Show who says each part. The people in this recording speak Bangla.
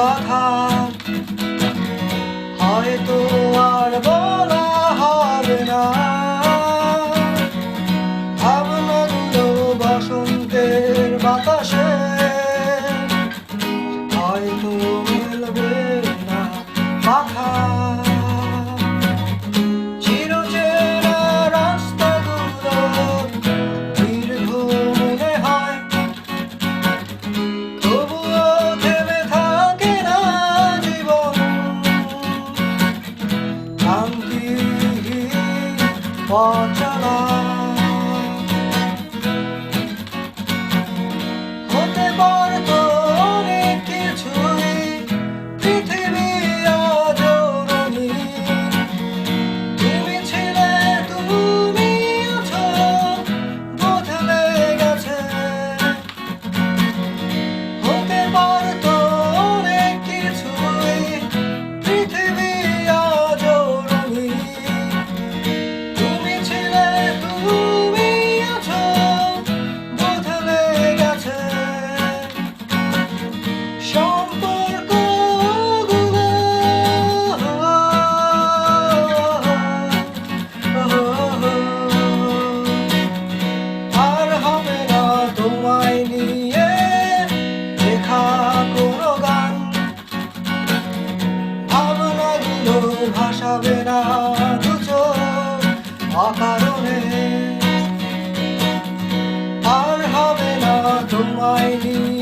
Speaker 1: কথা হয়তো আর বলা হবে না। ভাবনাগুলো বসন্তের বাতাসে হয়তো মেলবে না মাথা। চিরচেনা রাস্তাগুলো দীর্ঘ মনে হয়, তবুও থেমে থাকে না জীবন। শান্তিহীন পথ চলা হতে পারতো অনেক কিছুই, পৃথিবী আজও রঙিন। তুমি ছিলে, তুমি আছো, বদলে গেছে। হতে পারতো অনেক কিছুই, পৃথিবী আজও রঙিন। তুমি ছিলে, তুমি আছো, বদলে গেছে। সম্পর্কগুলো আর হবে না তোমায় নিয়ে লেখা কোনো গান। ভাবনাগুলো ভাসাবে না দুচোখ অকারণে। আর হবে না তোমায় নিয়ে